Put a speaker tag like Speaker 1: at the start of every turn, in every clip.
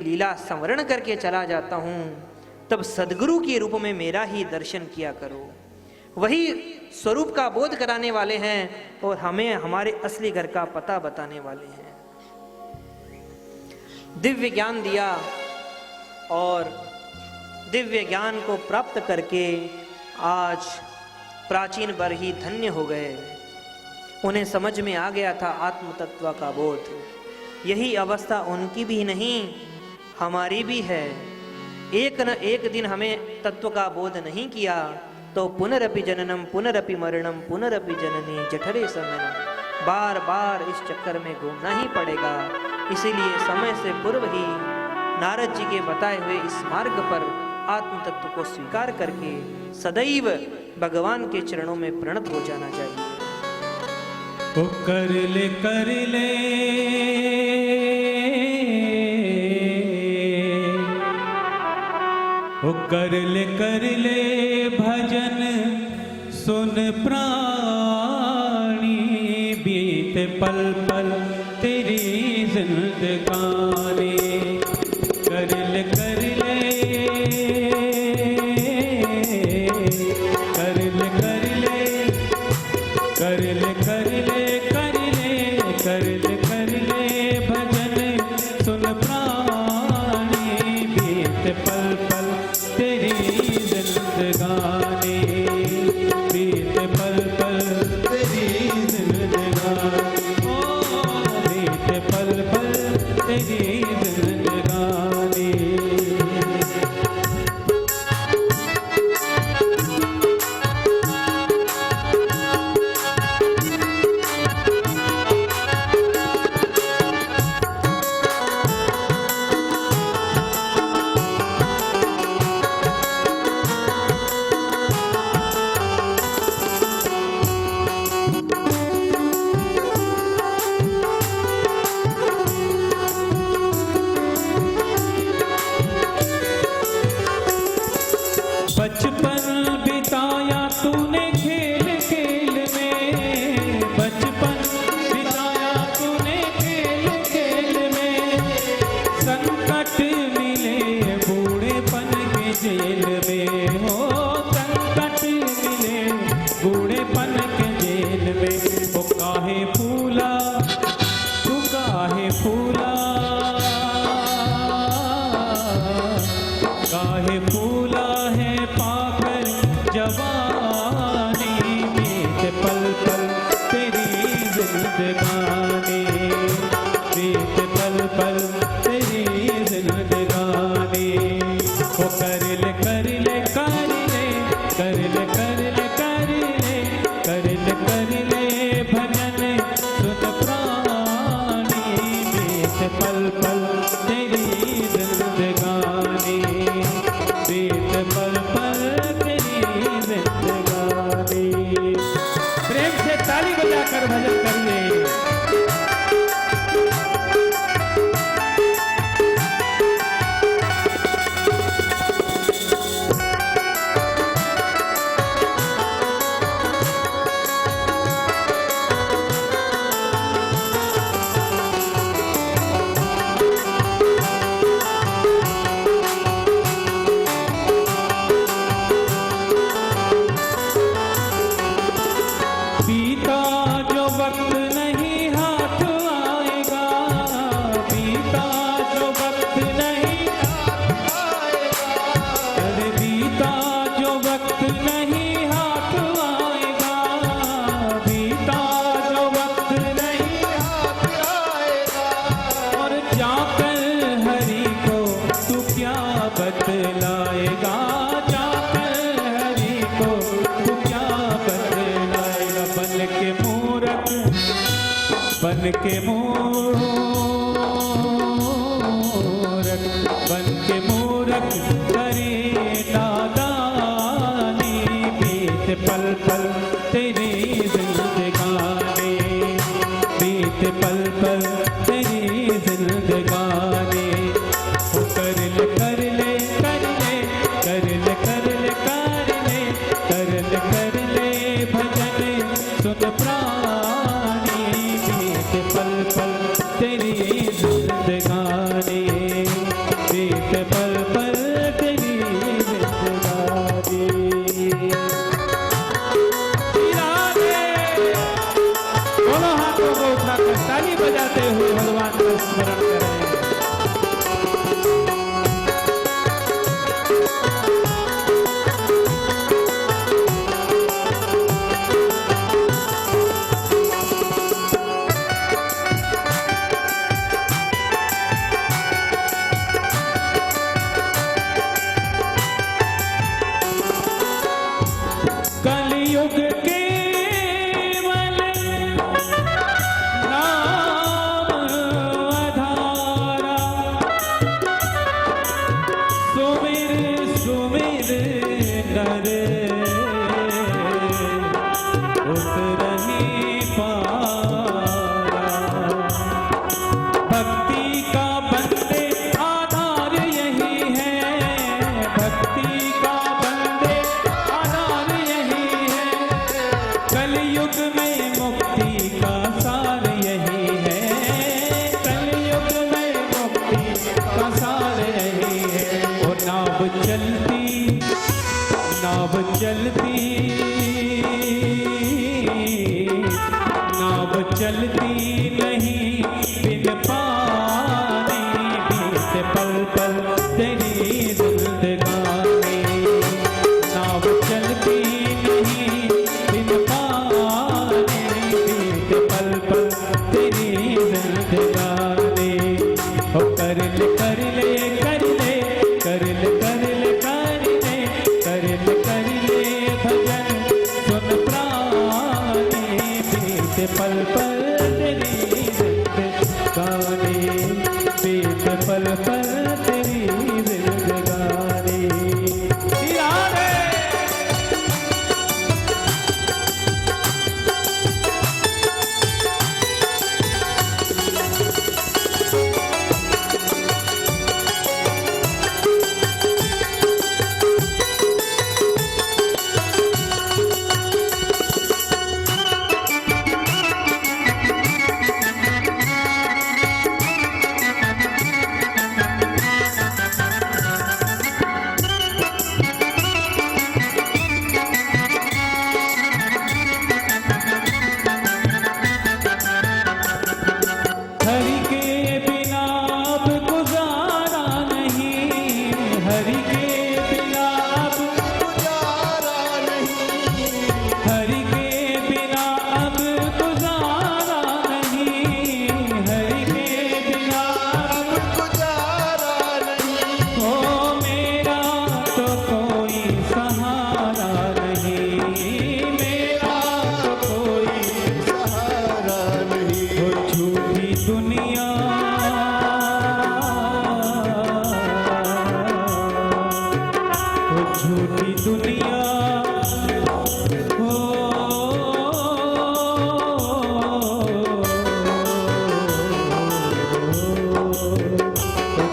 Speaker 1: लीला संवरण करके चला जाता हूँ, तब सदगुरु के रूप में मेरा ही दर्शन किया करो। वही स्वरूप का बोध कराने वाले हैं और हमें हमारे असली घर का पता बताने वाले हैं। दिव्य ज्ञान दिया और दिव्य ज्ञान को प्राप्त करके आज प्राचीन वर ही धन्य हो गए। उन्हें समझ में आ गया था आत्म तत्व का बोध। यही अवस्था उनकी भी नहीं, हमारी भी है। एक न एक दिन हमें तत्व का बोध नहीं किया तो पुनरपि जननम पुनरपि मरणम पुनरपि जननी जठरे समनम, बार बार इस चक्कर में घूमना ही पड़ेगा। इसीलिए समय से पूर्व ही नारद जी के बताए हुए इस मार्ग पर आत्म तत्व को स्वीकार करके सदैव भगवान के चरणों में प्रणत हो जाना चाहिए।
Speaker 2: ओ कर ले ओ कर ले भजन सुन प्राणी, बीत पल पल तेरी जिंदगानी। कर ले कर ले कर ले कर ले कर ले कर ले कर ले कर ले कर ले भजन सुन प्राणी, बीत पल पल तेरी जिंदगानी, बीत पल पल तेरी जिंदगानी, ओ बीत पल पल तेरी जिंदगानी। बचपन बिताया तूने खेल खेल में, बचपन बिताया तूने खेल खेल में। संकट मिले बूढ़ेपन के जेल में, हो संकट मिले बूढ़ेपन के जेल में। ओ काहे फूला तू काहे फूला, काहे फूला है पाकर जवानी, बीत पल पल तेरी जिंदगानी, बीत पल पल तेरी जिंदगानी। ओ कर ले कर ले कर ले कर ले कर ले कर ले कर ले कर ले भजन सुन प्राणी, बीत पल पल तेरी जिंदगानी, बीत पल पल तेरी जिंदगानी। प्रेम से ताली बजाकर भजन करिए। बीता जो वक्त नहीं हाथ आएगा, बीता जो वक्त नहीं हाथ आएगा, अरे बीता जो वक्त नहीं हाथ आएगा, बीता जो वक्त नहीं हाथ आएगा। और जाकर हरि को तू क्या बतलाएगा, जाकर हरि को तू क्या बतलाएगा। बन के मूरख बन के मूरख बन के मूरख करे नादानी, बीत पल पल तेरी जिंदगानी, बीत पल पल तेरी जिंदगानी। ओ कर ले कर ले कर ले कर ले कर ले कर ले कर ले कर ले भजन सुन प्राणी, बीत पल पल तेरी जिंदगानी। पसार रहे हैं। वो नाव चलती, नाव चलती, नाव चलती नहीं बिन पानी, बीते पल पल तेरी जिंदगानी। नाव चलती नहीं बिन पानी, बीते पल पल तेरी जिंदगानी। ओ कर ले कर ले कर ले कर ले कर ले कर ले कर ले कर ले भजन सुन प्राणी, बीते पल पल तेरी जिंदगानी, बीते पल पल तेरी जिंदगानी। यारे हरि के बिना अब गुजारा नहीं, हरि के बिना अब
Speaker 3: गुजारा नहीं,
Speaker 2: हरि के बिना अब गुजारा नहीं, हरि के बिना अब
Speaker 3: गुजारा नहीं,
Speaker 2: ओ मेरा तो कोई सहारा नहीं, मेरा तो कोई
Speaker 3: सहारा नहीं।
Speaker 2: वो झूठी दुनिया, वो झूठी दुनिया, ओ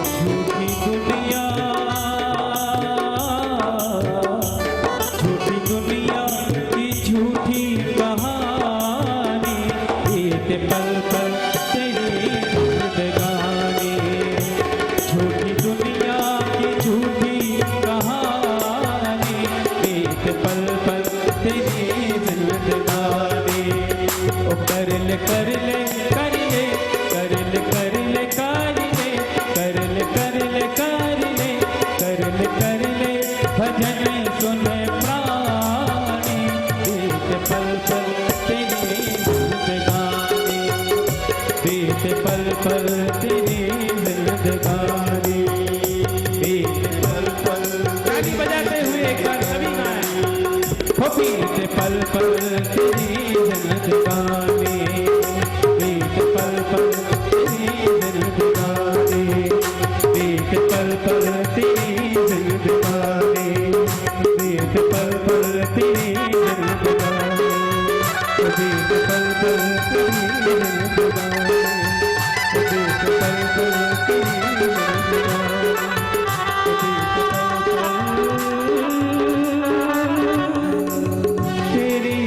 Speaker 2: झूठी दुनिया, झूठी दुनिया की झूठी कहानी, बीते पल पल तेरी जिंदगानी। झूठी दुनिया की झूठी कहानी, बीते पल पल तेरी जिंदगानी। ओ कर ले कर ले कर ले कर ले कर ले कर ले कर ले कर ले कर ले कर ले कर ले भजन सुन प्राणी, बीते पल पल तेरी जिंदगानी, बीते पल पल तेरी जिंदगानी, बीते पल पल। ताली बजाते हुए एक बार सभी गाएं। हो बीते पल पल तेरी जिंदगानी, बीते पल पल तेरी जिंदगानी, बीते पल पल तेरी जिंदगानी, बीते पल पल तेरी जिंदगानी, बीते पल पल तेरी जिंदगानी, बीते पल पल तेरी जिंदगानी, बीते पल पल तेरी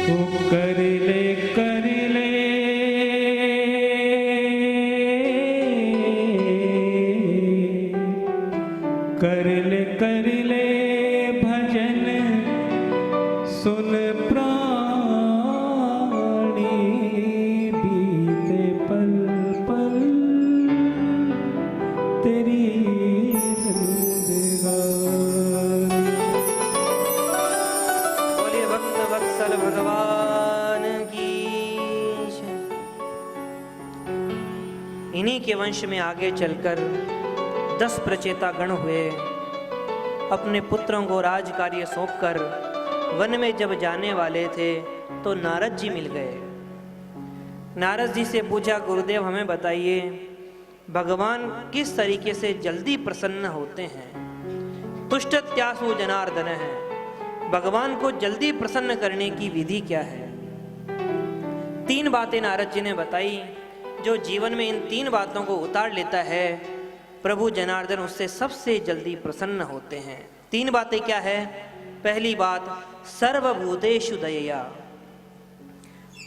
Speaker 2: ओ कर ले कर ले कर ले कर ले भजन सुन प्राणी, बीते पल पल तेरी जिंदगानी।
Speaker 1: बोलिए भक्त वत्सल भगवान की जय। इन्हीं के वंश में आगे चलकर 10 प्रचेता गण हुए। अपने पुत्रों को राज कार्य सौंपकर वन में जब जाने वाले थे तो नारद जी मिल गए। नारद जी से पूछा, गुरुदेव हमें बताइए भगवान किस तरीके से जल्दी प्रसन्न होते हैं। तुष्टत्यासु जनार्दन है, भगवान को जल्दी प्रसन्न करने की विधि क्या है। 3 बातें नारद जी ने बताई। जो जीवन में इन 3 बातों को उतार लेता है प्रभु जनार्दन उससे सबसे जल्दी प्रसन्न होते हैं। 3 बातें क्या है। पहली बात, सर्वभूतेषु दयया।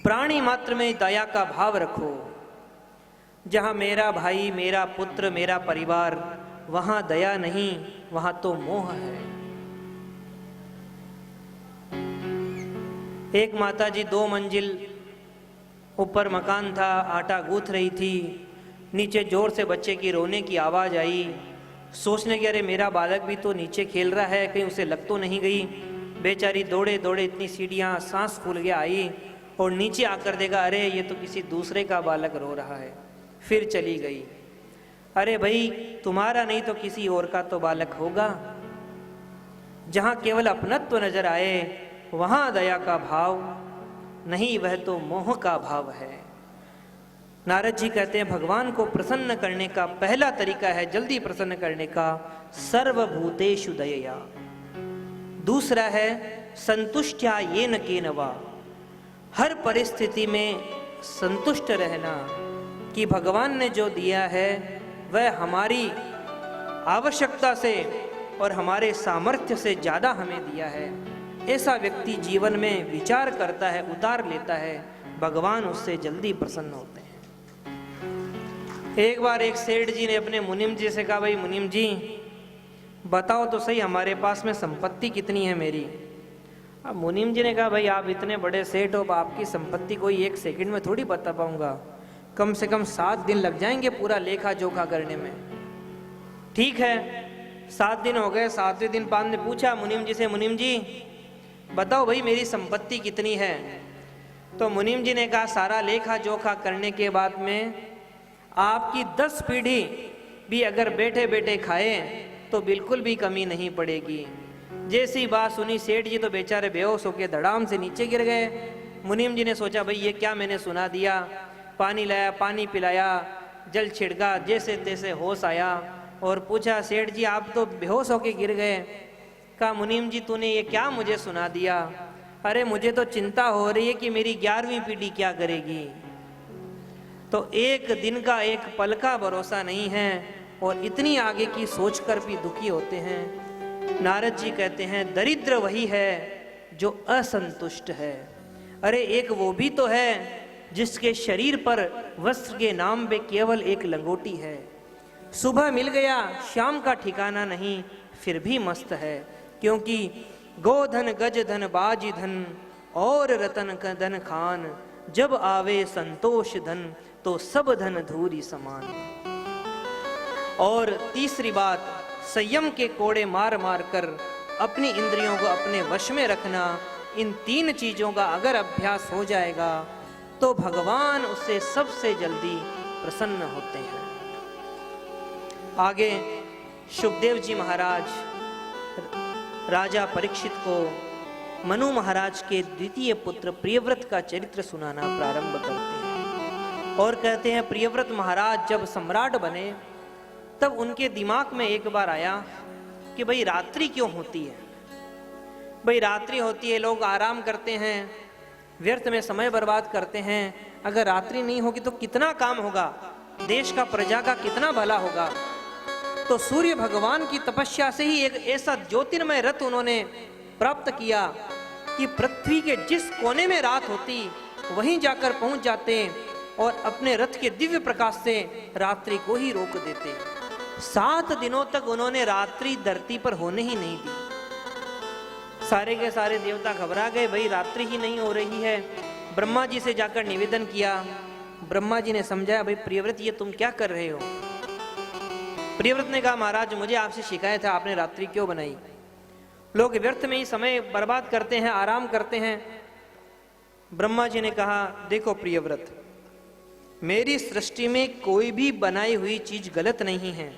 Speaker 1: प्राणी मात्र में दया का भाव रखो। जहाँ मेरा भाई, मेरा पुत्र, मेरा परिवार, वहाँ दया नहीं, वहाँ तो मोह है। एक माताजी 2 मंजिल ऊपर मकान था, आटा गूंथ रही थी। नीचे जोर से बच्चे की रोने की आवाज़ आई। सोचने की अरे मेरा बालक भी तो नीचे खेल रहा है, कहीं उसे लग तो नहीं गई। बेचारी दौड़े दौड़े इतनी सीढ़ियाँ, सांस फूल गया आई और नीचे आकर देखा अरे ये तो किसी दूसरे का बालक रो रहा है। फिर चली गई। अरे भाई तुम्हारा नहीं तो किसी और का तो बालक होगा। जहाँ केवल अपनत्व नजर आए वहाँ दया का भाव नहीं, वह तो मोह का भाव है। नारद जी कहते हैं भगवान को प्रसन्न करने का पहला तरीका है, जल्दी प्रसन्न करने का, सर्वभूतेषु दयया। दूसरा है संतुष्ट्या येन केन वा, हर परिस्थिति में संतुष्ट रहना कि भगवान ने जो दिया है वह हमारी आवश्यकता से और हमारे सामर्थ्य से ज़्यादा हमें दिया है। ऐसा व्यक्ति जीवन में विचार करता है, उतार लेता है, भगवान उससे जल्दी प्रसन्न होते हैं। एक बार एक सेठ जी ने अपने मुनीम जी से कहा भाई मुनीम जी बताओ तो सही हमारे पास में संपत्ति कितनी है मेरी। अब मुनीम जी ने कहा भाई आप इतने बड़े सेठ हो, आपकी संपत्ति कोई 1 सेकंड में थोड़ी बता पाऊंगा, कम से कम 7 दिन लग जाएंगे पूरा लेखा जोखा करने में। ठीक है 7 दिन हो गए। 7वें दिन पान ने पूछा मुनीम जी से, मुनीम जी बताओ भाई मेरी संपत्ति कितनी है। तो मुनीम जी ने कहा सारा लेखा जोखा करने के बाद में आपकी 10 पीढ़ी भी अगर बैठे बैठे खाए तो बिल्कुल भी कमी नहीं पड़ेगी। जैसी बात सुनी सेठ जी तो बेचारे बेहोश होकर धड़ाम से नीचे गिर गए। मुनीम जी ने सोचा भाई ये क्या मैंने सुना दिया। पानी लाया, पानी पिलाया, जल छिड़का, जैसे तैसे होश आया और पूछा सेठ जी आप तो बेहोश होके गिर गए। कहा मुनीम जी तूने ये क्या मुझे सुना दिया। अरे मुझे तो चिंता हो रही है कि मेरी 11वीं पीढ़ी क्या करेगी। तो एक दिन का, एक पल का भरोसा नहीं है और इतनी आगे की सोचकर भी दुखी होते हैं। नारद जी कहते हैं दरिद्र वही है जो असंतुष्ट है। अरे एक वो भी तो है जिसके शरीर पर वस्त्र के नाम पे केवल एक लंगोटी है। सुबह मिल गया, शाम का ठिकाना नहीं, फिर भी मस्त है। क्योंकि गोधन गज धन बाजी धन और रतन का धन खान, जब आवे संतोष धन तो सब धन धूरी समान। और तीसरी बात, संयम के कोड़े मार मार कर अपनी इंद्रियों को अपने वश में रखना। इन 3 चीजों का अगर अभ्यास हो जाएगा तो भगवान उससे सबसे जल्दी प्रसन्न होते हैं। आगे शुकदेव जी महाराज राजा परीक्षित को मनु महाराज के द्वितीय पुत्र प्रियव्रत का चरित्र सुनाना प्रारंभ करते हैं और कहते हैं प्रियव्रत महाराज जब सम्राट बने तब उनके दिमाग में एक बार आया कि भाई रात्रि क्यों होती है। भाई रात्रि होती है, लोग आराम करते हैं, व्यर्थ में समय बर्बाद करते हैं। अगर रात्रि नहीं होगी तो कितना काम होगा, देश का, प्रजा का कितना भला होगा। तो सूर्य भगवान की तपस्या से ही एक ऐसा ज्योतिर्मय रथ उन्होंने प्राप्त किया कि पृथ्वी के जिस कोने में रात होती वहीं जाकर पहुंच जाते और अपने रथ के दिव्य प्रकाश से रात्रि को ही रोक देते। 7 दिनों तक उन्होंने रात्रि धरती पर होने ही नहीं दी। सारे के सारे देवता घबरा गए, भाई रात्रि ही नहीं हो रही है। ब्रह्मा जी से जाकर निवेदन किया। ब्रह्मा जी ने समझाया भाई प्रियव्रत ये तुम क्या कर रहे हो। प्रियव्रत ने कहा महाराज मुझे आपसे शिकायत है, आपने रात्रि क्यों बनाई। लोग व्यर्थ में ही समय बर्बाद करते हैं, आराम करते हैं। ब्रह्मा जी ने कहा देखो प्रियव्रत, मेरी सृष्टि में कोई भी बनाई हुई चीज गलत नहीं है,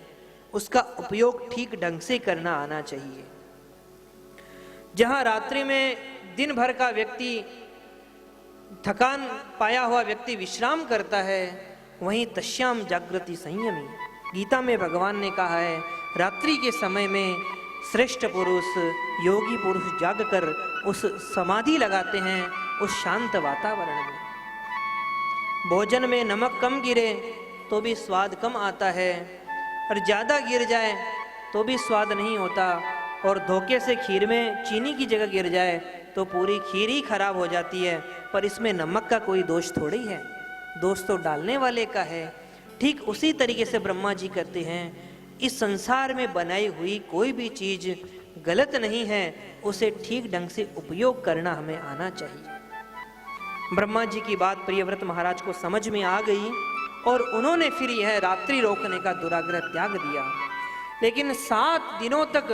Speaker 1: उसका उपयोग ठीक ढंग से करना आना चाहिए। जहां रात्रि में दिन भर का व्यक्ति, थकान पाया हुआ व्यक्ति विश्राम करता है, वहीं तस्याम जागृति संयमी। गीता में भगवान ने कहा है रात्रि के समय में श्रेष्ठ पुरुष, योगी पुरुष जागकर उस समाधि लगाते हैं उस शांत वातावरण में। भोजन में नमक कम गिरे तो भी स्वाद कम आता है और ज़्यादा गिर जाए तो भी स्वाद नहीं होता। और धोखे से खीर में चीनी की जगह गिर जाए तो पूरी खीर ही खराब हो जाती है। पर इसमें नमक का कोई दोष थोड़ी है, दोष तो डालने वाले का है। ठीक उसी तरीके से ब्रह्मा जी कहते हैं, इस संसार में बनाई हुई कोई भी चीज गलत नहीं है, उसे ठीक ढंग से उपयोग करना हमें आना चाहिए। ब्रह्मा जी की बात प्रियव्रत महाराज को समझ में आ गई और उन्होंने फिर यह रात्रि रोकने का दुराग्रह त्याग दिया। लेकिन 7 दिनों तक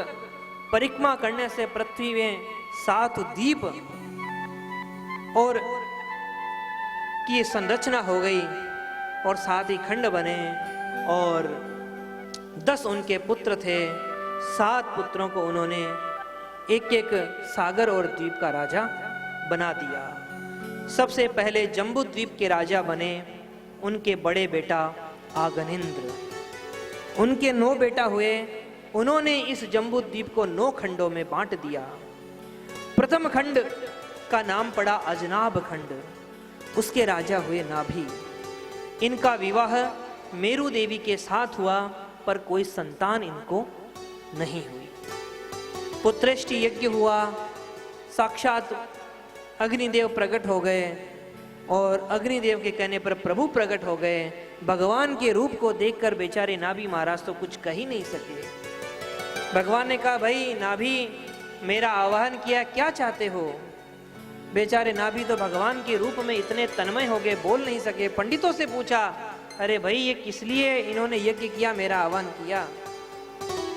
Speaker 1: परिक्रमा करने से पृथ्वी में 7 द्वीप और की संरचना हो गई और 7 ही खंड बने और 10 उनके पुत्र थे। 7 पुत्रों को उन्होंने एक एक सागर और द्वीप का राजा बना दिया। सबसे पहले जम्बू द्वीप के राजा बने उनके बड़े बेटा आगनिंद्र। उनके 9 बेटा हुए, उन्होंने इस जम्बू द्वीप को 9 खंडों में बांट दिया। प्रथम खंड का नाम पड़ा अजनाभ खंड, उसके राजा हुए नाभि। इनका विवाह मेरु देवी के साथ हुआ, पर कोई संतान इनको नहीं हुई। पुत्रेष्टि यज्ञ हुआ, साक्षात अग्निदेव प्रकट हो गए और अग्निदेव के कहने पर प्रभु प्रकट हो गए। भगवान के रूप को देखकर बेचारे नाभि महाराज तो कुछ कह ही नहीं सके। भगवान ने कहा, भाई नाभि मेरा आवाहन किया, क्या चाहते हो? बेचारे नाभि तो भगवान के रूप में इतने तन्मय हो गए, बोल नहीं सके। पंडितों से पूछा, अरे भाई ये किस लिए इन्होंने यज्ञ किया, मेरा आह्वान किया?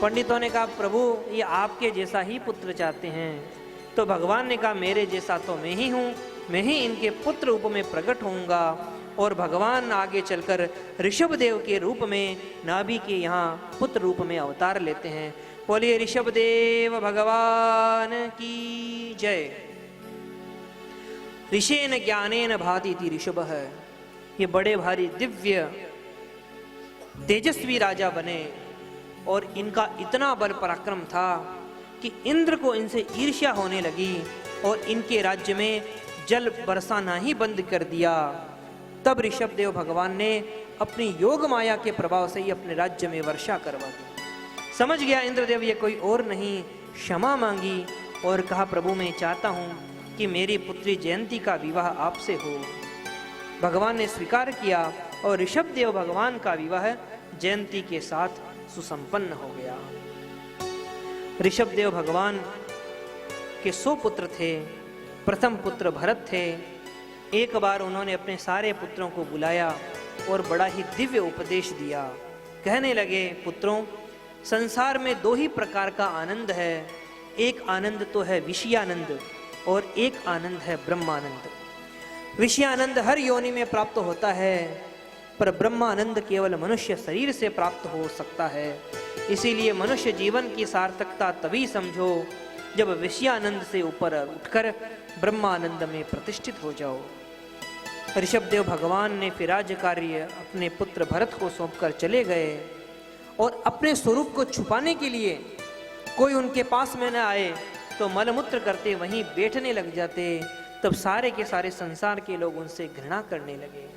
Speaker 1: पंडितों ने कहा, प्रभु ये आपके जैसा ही पुत्र चाहते हैं। तो भगवान ने कहा, मेरे जैसा तो मैं ही हूँ, मैं ही इनके पुत्र रूप में प्रकट होऊंगा। और भगवान आगे चलकर ऋषभ देव के रूप में नाभि के यहाँ पुत्र रूप में अवतार लेते हैं। बोलिए ऋषभ देव भगवान की जय। ऋषेन ज्ञानेन भाति थी ऋषभ है, ये बड़े भारी दिव्य तेजस्वी राजा बने और इनका इतना बल पराक्रम था कि इंद्र को इनसे ईर्ष्या होने लगी और इनके राज्य में जल बरसाना ही बंद कर दिया। तब ऋषभ देव भगवान ने अपनी योग माया के प्रभाव से ही अपने राज्य में वर्षा करवा दी। समझ गया इंद्रदेव ये कोई और नहीं, क्षमा मांगी और कहा, प्रभु मैं चाहता हूं कि मेरी पुत्री जयंती का विवाह आपसे हो। भगवान ने स्वीकार किया और ऋषभ देव भगवान का विवाह जयंती के साथ सुसंपन्न हो गया। ऋषभ देव भगवान के 100 पुत्र थे। प्रथम पुत्र भरत थे। एक बार उन्होंने अपने सारे पुत्रों को बुलाया और बड़ा ही दिव्य उपदेश दिया। कहने लगे, पुत्रों संसार में 2 ही प्रकार का आनंद है, एक आनंद तो है विषयानंद और एक आनंद है ब्रह्मानंद। विषयानंद हर योनि में प्राप्त होता है, पर ब्रह्मानंद केवल मनुष्य शरीर से प्राप्त हो सकता है। इसीलिए मनुष्य जीवन की सार्थकता तभी समझो जब विषयानंद से ऊपर उठकर ब्रह्मानंद में प्रतिष्ठित हो जाओ। ऋषभदेव भगवान ने फिर राज्य कार्य अपने पुत्र भरत को सौंपकर चले गए और अपने स्वरूप को छुपाने के लिए कोई उनके पास में न आए तो मलमूत्र करते वहीं बैठने लग जाते। तब सारे के सारे संसार के लोग उनसे घृणा करने लगे।